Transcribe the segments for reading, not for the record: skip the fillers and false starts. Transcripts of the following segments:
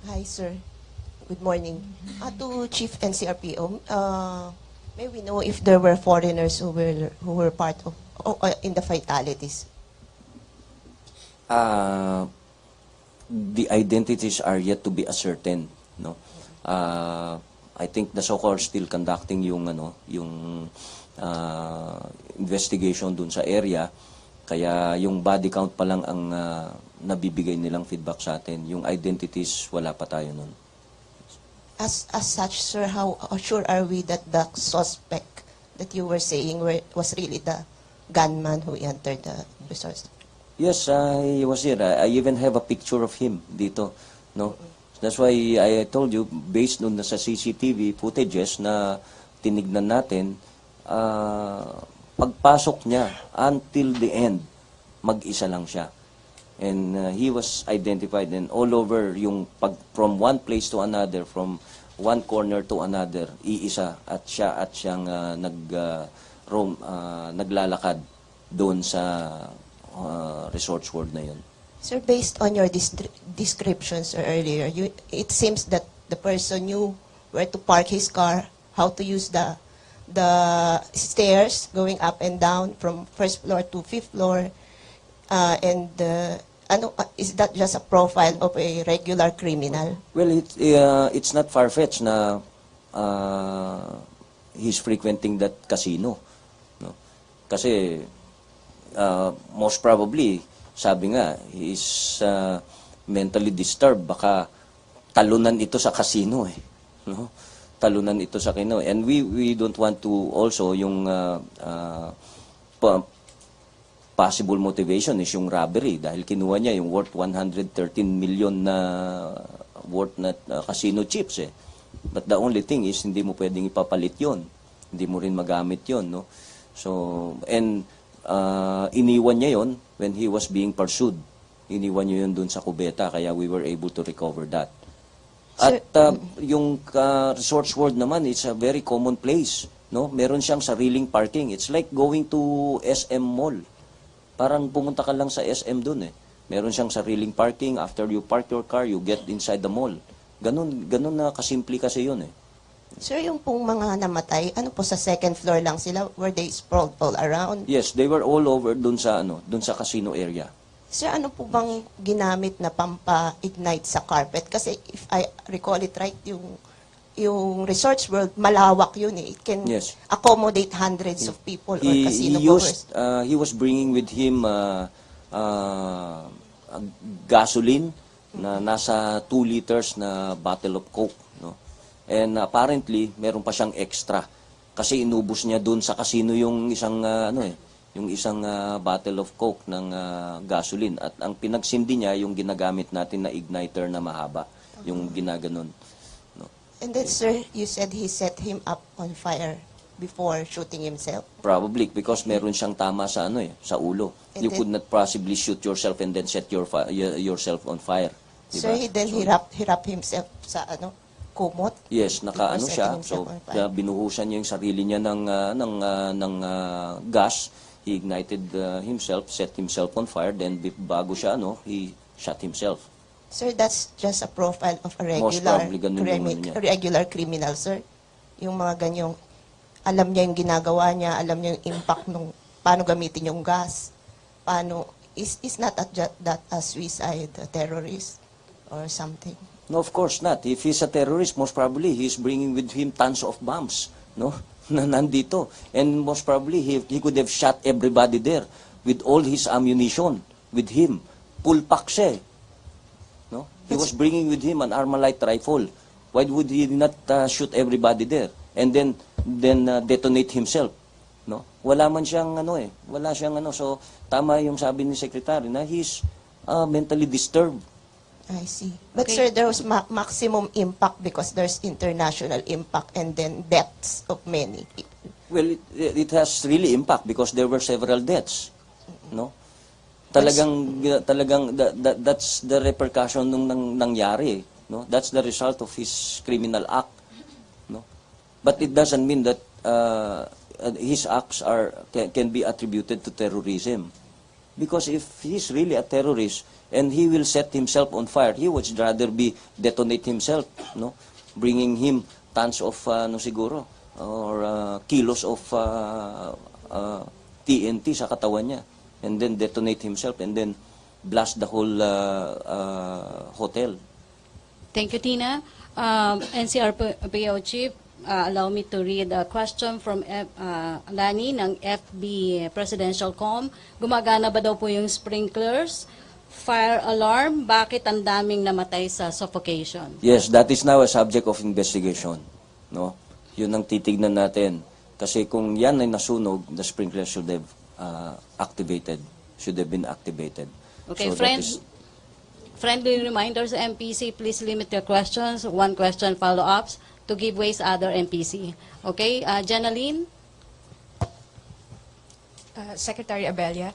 Hi, sir. Good morning. To Chief NCRPO, may we know if there were foreigners who were part of in the fatalities? The identities are yet to be ascertained, no. I think the SOCO are still conducting yung investigation dun sa area, kaya yung body count pa lang ang nabibigay nilang feedback sa atin. Yung identities, wala pa tayo nun. As such, sir, how sure are we that the suspect that you were saying was really the gunman who entered the resort? Yes, he was here. I even have a picture of him dito, no. That's why I told you, based on sa CCTV footages na tinignan natin, pagpasok niya until the end, mag-isa lang siya. And he was identified, and all over yung from one place to another, from one corner to another, iisa at siyang naglalakad doon sa Resorts World na yun. Sir, based on your descriptions earlier, it seems that the person knew where to park his car, how to use the stairs going up and down from first floor to fifth floor, and is that just a profile of a regular criminal? Well, it's not far-fetched na he's frequenting that casino, no? Kasi most probably, sabi nga, he's mentally disturbed. Baka talunan ito sa casino, eh, no? Talunan ito sa casino. And we don't want to also yung possible motivation is yung robbery, dahil kinuha niya yung worth 113 million na worth na casino chips, eh. But the only thing is, hindi mo pwedeng ipapalit yon, hindi mo rin magamit yon, no? So, and iniwan niya yon when he was being pursued. Iniwan niya yun dun sa kubeta, kaya we were able to recover that. At yung Resorts World naman, it's a very common place, no? Meron siyang sariling parking. It's like going to SM Mall. Parang pumunta ka lang sa SM dun, eh. Meron siyang sariling parking. After you park your car, you get inside the mall. Ganun na kasimple kasi yun, eh. Sir, yung pong mga namatay, ano po, sa second floor lang sila? Were they sprawled all around? Yes, they were all over dun sa casino area. Sir, ano po bang ginamit na pampa-ignite sa carpet? Kasi if I recall it right, yung Resorts World, malawak yun, eh. It can accommodate hundreds of people or casino goers. He was bringing with him gasoline na nasa 2 liters na bottle of Coke, no? And apparently, meron pa siyang extra. Kasi inubos niya doon sa casino yung isang bottle of Coke ng gasoline. At ang pinagsindi niya, yung ginagamit natin na igniter na mahaba. Yung ginaganon. No? And then, sir, you said he set him up on fire before shooting himself? Probably, because meron siyang tama sa sa ulo. And you could not possibly shoot yourself and then set yourself on fire. Diba? Sir, he wrapped himself sa kumot? Yes, nakaano siya. So, binuhusan niya yung sarili niya ng gas. He ignited himself, set himself on fire. Then, bago siya, he shot himself. Sir, that's just a profile of a regular criminal, sir. Yung mga ganyong, alam niya yung ginagawa niya, alam niya yung impact nung paano gamitin yung gas. Is not that a suicide, a terrorist, or something? No, of course not. If he's a terrorist, most probably he's bringing with him tons of bombs, no? Na nandito. And most probably he could have shot everybody there with all his ammunition with him. Full pack siya, no? He was bringing with him an Armalite rifle. Why would he not shoot everybody there and then detonate himself, no? Wala man siyang wala siyang so tama yung sabi ni Secretary na he's mentally disturbed. I see. But okay, sir, there was maximum impact because there's international impact and then deaths of many people. Well, it has really impact because there were several deaths, no? Talagang that's the repercussion nung nangyari, no? That's the result of his criminal act, no? But it doesn't mean that his acts can be attributed to terrorism. Because if he's really a terrorist and he will set himself on fire, he would rather be detonate himself, no? Bringing him tons of no siguro or kilos of TNT sa katawan niya, and then detonate himself and then blast the whole hotel. Thank you, Tina. NCRPO Chief, allow me to read a question from Lani ng FB Presidential Com. Gumagana ba daw po yung sprinklers? Fire alarm? Bakit ang daming namatay sa suffocation? Yes, that is now a subject of investigation. No? Yun ang titignan natin. Kasi kung yan ay nasunog, the sprinkler should have been activated. Okay, So that is- friendly reminders, MPC, please limit your questions, one question follow-ups, to give ways other MPC. Okay, Jenaline? Secretary Abella,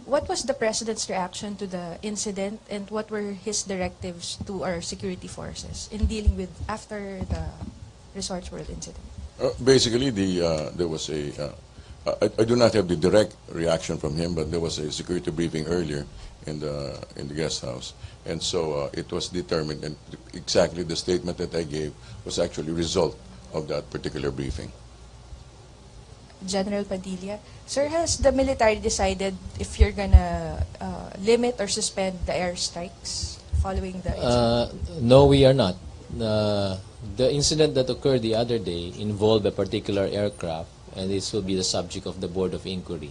what was the President's reaction to the incident and what were his directives to our security forces in dealing with after the Resorts World incident? Basically, there was I do not have the direct reaction from him, but there was a security briefing earlier in the guest house, and so it was determined, and exactly the statement that I gave was actually a result of that particular briefing. General Padilla, sir, has the military decided if you're gonna limit or suspend the airstrikes following the incident? No, we are not. The incident that occurred the other day involved a particular aircraft, and this will be the subject of the Board of Inquiry.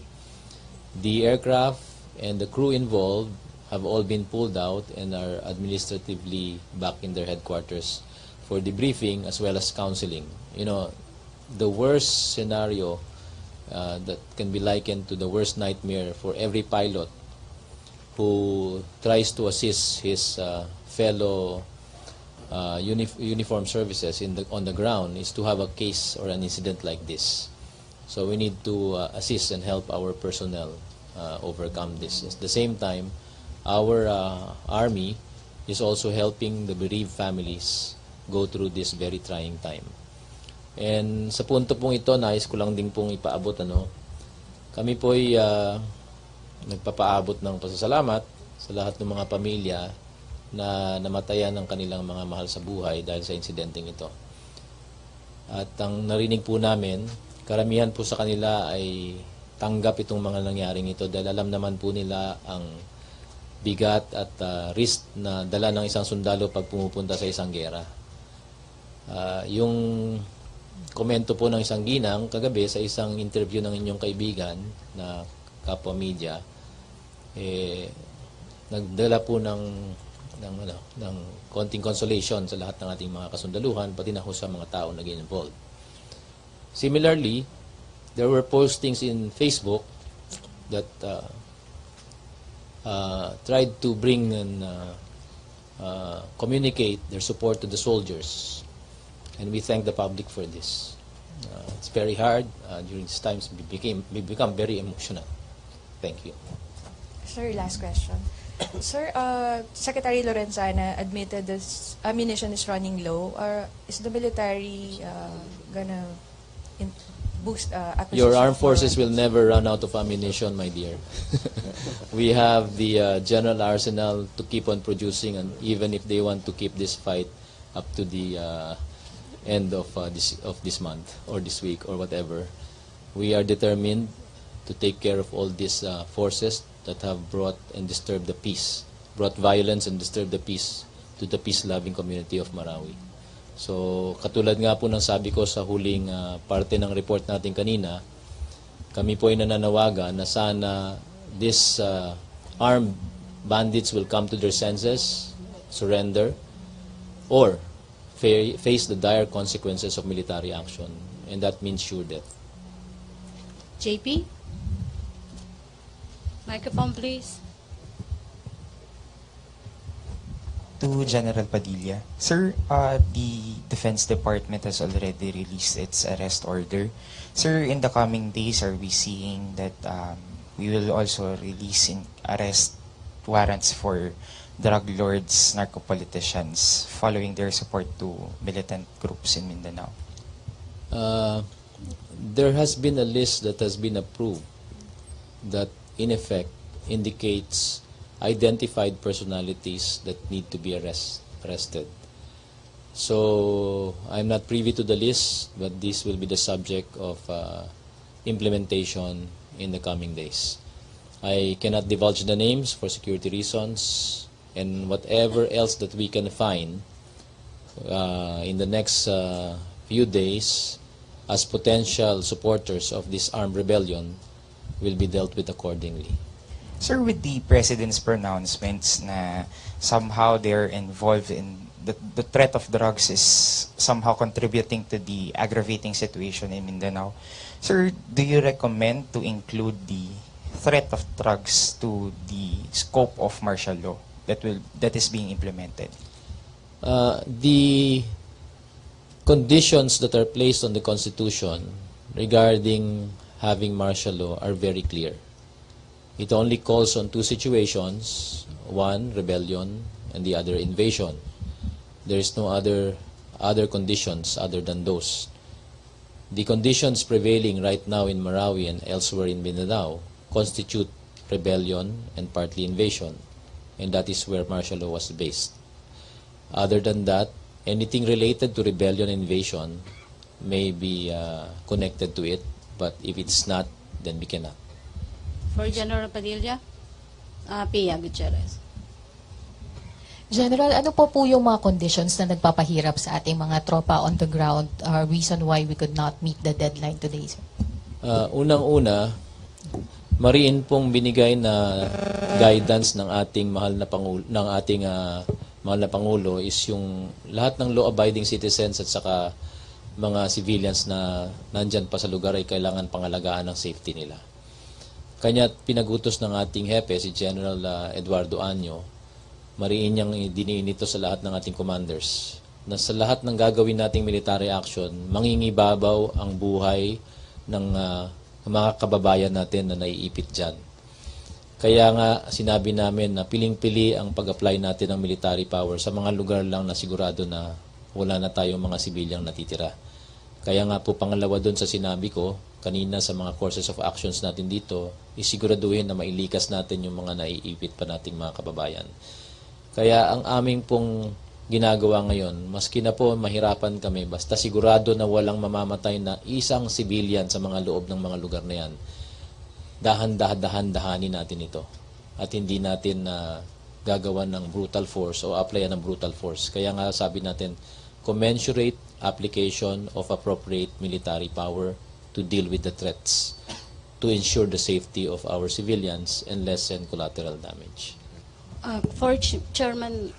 The aircraft and the crew involved have all been pulled out and are administratively back in their headquarters for debriefing as well as counseling. You know, the worst scenario that can be likened to the worst nightmare for every pilot who tries to assist his fellow uniform services on the ground is to have a case or an incident like this. So we need to assist and help our personnel overcome this. At the same time, our Army is also helping the bereaved families go through this very trying time. And sa punto pong ito, nais ko lang din pong ipaabot, kami po'y nagpapaabot ng pasasalamat sa lahat ng mga pamilya na namatayan ng kanilang mga mahal sa buhay dahil sa insidenteng ito. At ang narinig po namin, karamihan po sa kanila ay tanggap itong mga nangyaring ito dahil alam naman po nila ang bigat at risk na dala ng isang sundalo pag pumupunta sa isang gera. Yung komento po ng isang ginang kagabi sa isang interview ng inyong kaibigan na kapwa media, nagdala po ng konting consolation sa lahat ng ating mga kasundaluhan, pati na ho sa mga tao na involved. Similarly, there were postings in Facebook that tried to bring and communicate their support to the soldiers. And we thank the public for this. It's very hard. During these times, we become very emotional. Thank you. Sir, last question. Sir, Secretary Lorenzana admitted this ammunition is running low. Is the military gonna boost acquisition? Your armed for- forces will never run out of ammunition, my dear. We have the general arsenal to keep on producing, and even if they want to keep this fight up to the end of this month or this week or whatever, we are determined to take care of all these forces that have brought and disturbed the peace, brought violence and disturbed the peace to the peace-loving community of Marawi. So, katulad nga po ng sabi ko sa huling parte ng report natin kanina, kami po ay nananawagan na sana these armed bandits will come to their senses, surrender, or face the dire consequences of military action, and that means sure death. JP? Microphone, please. To General Padilla. Sir, the Defense Department has already released its arrest order. Sir, in the coming days, are we seeing that we will also release arrest warrants for drug lords, narco-politicians, following their support to militant groups in Mindanao? There has been a list that has been approved that in effect indicates identified personalities that need to be arrested. So I'm not privy to the list, but this will be the subject of implementation in the coming days. I cannot divulge the names for security reasons, and whatever else that we can find in the next few days as potential supporters of this armed rebellion will be dealt with accordingly. Sir, with the President's pronouncements na somehow they're involved in the threat of drugs is somehow contributing to the aggravating situation in Mindanao, sir, do you recommend to include the threat of drugs to the scope of martial law that is being implemented? The conditions that are placed on the Constitution regarding having martial law are very clear. It only calls on two situations, one, rebellion, and the other, invasion. There is no other conditions other than those. The conditions prevailing right now in Marawi and elsewhere in Mindanao constitute rebellion and partly invasion, and that is where martial law was based. Other than that, anything related to rebellion and invasion may be connected to it, but if it's not, then we cannot. For General Padilla, Pia Gutierrez. General, ano po yung mga conditions na nagpapahirap sa ating mga tropa on the ground, reason why we could not meet the deadline today, sir? Unang-una, mariin pong binigay na guidance ng ating mahal na Pangulo is yung lahat ng law-abiding citizens at saka mga civilians na nandyan pa sa lugar ay kailangan pangalagaan ng safety nila. Kanya pinagutos ng ating hepe, si General Eduardo Anyo, mariin niyang diniin ito sa lahat ng ating commanders na sa lahat ng gagawin nating military action, mangingibabaw ang buhay ng mga kababayan natin na naiipit dyan. Kaya nga sinabi namin na piling-pili ang pag-apply natin ng military power sa mga lugar lang na sigurado na wala na tayong mga sibilyang natitira. Kaya nga po pangalawa doon sa sinabi ko kanina sa mga courses of actions natin dito, isiguraduhin na mailikas natin yung mga naiipit pa nating mga kababayan. Kaya ang aming pong ginagawa ngayon, maski na po mahirapan kami, basta sigurado na walang mamamatay na isang civilian sa mga loob ng mga lugar na yan, dahan-dahanin natin ito. At hindi natin gagawa ng brutal force o applyan ng brutal force. Kaya nga sabi natin, commensurate application of appropriate military power to deal with the threats, to ensure the safety of our civilians and lessen collateral damage. For Chairman,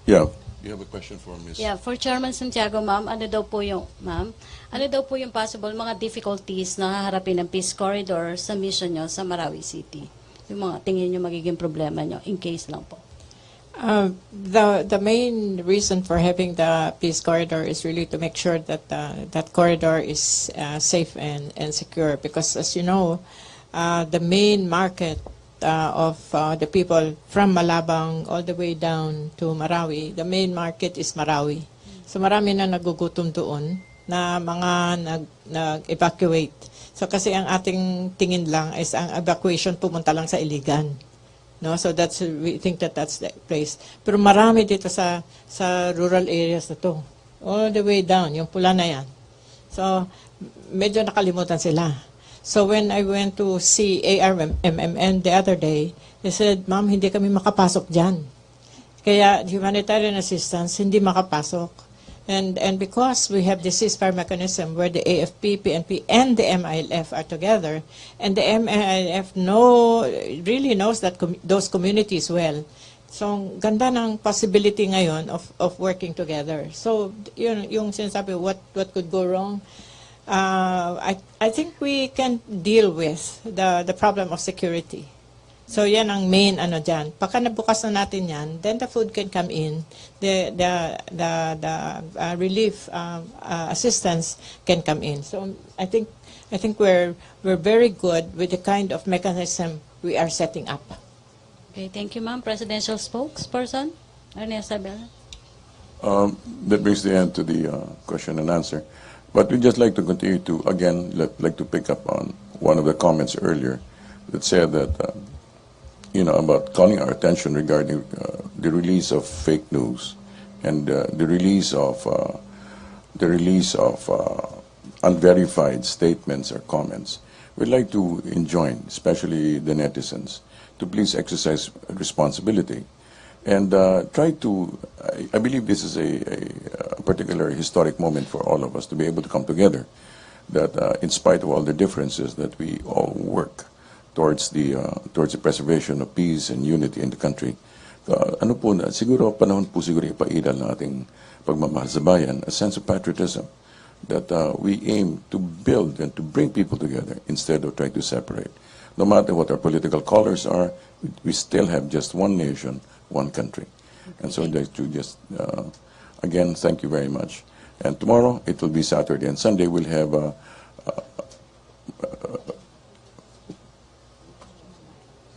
Yeah. You have a question for Ms. yeah, for Chairman Santiago, ma'am, ano daw po yung possible mga difficulties na haharapin ng peace corridor sa mission nyo sa Marawi City? Yung mga tingin nyo magiging problema nyo, in case lang po. The main reason for having the peace corridor is really to make sure that that corridor is safe and secure, because as you know, the main market of the people from Malabang all the way down to Marawi, the main market is Marawi. So marami na nagugutom doon na mga nag-evacuate. So kasi ang ating tingin lang is ang evacuation pumunta lang sa Iligan. No, so we think that's the place. Pero marami dito sa rural areas na to. All the way down, yung pula na yan. So medyo nakalimutan sila. So when I went to see ARMMN the other day, they said, "Ma'am, hindi kami makapasok dyan." Kaya humanitarian assistance hindi makapasok. And because we have the ceasefire mechanism where the AFP, PNP, and the MILF are together, and the MILF really knows that those communities well. So ganda ng possibility ngayon of working together. So yung sinasabi, what could go wrong? I think we can deal with the problem of security. So yan ang main dyan. Pagka nabukas na natin yan, then the food can come in, the relief assistance can come in. So I think we're very good with the kind of mechanism we are setting up. Okay, thank you, ma'am. Presidential spokesperson, Ernest Sabela. That brings the end to the question and answer. But we'd just like to continue to, again, like to pick up on one of the comments earlier that said that about calling our attention regarding the release of fake news and the release of unverified statements or comments. We'd like to enjoin, especially the netizens, to please exercise responsibility and try to. I believe this is a particular historic moment for all of us to be able to come together. That in spite of all the differences, that we all work towards the preservation of peace and unity in the country. Siguro panahon po siguro ipailal ng ating pagmamahal sa bayan, a sense of patriotism that we aim to build and to bring people together instead of trying to separate. No matter what our political colors are, we still have just one nation, one country. And so I'd like to just, again, thank you very much. And tomorrow, it will be Saturday, and Sunday we'll have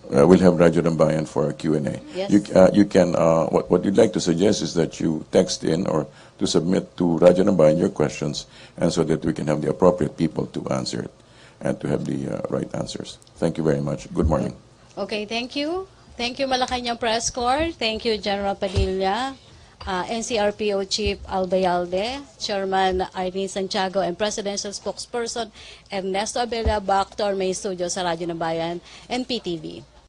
Radyo Dambayan for a Q&A. Yes. You can, what you'd like to suggest is that you text in or to submit to Radyo Dambayan your questions, and so that we can have the appropriate people to answer it and to have the right answers. Thank you very much. Good morning. Okay, thank you. Thank you, Malacanang Press Corps. Thank you, General Padilla, NCRPO Chief Albayalde, Chairman Irene Santiago, and Presidential Spokesperson Ernesto Abella back to our main studio sa Radyo ng Bayan and PTV.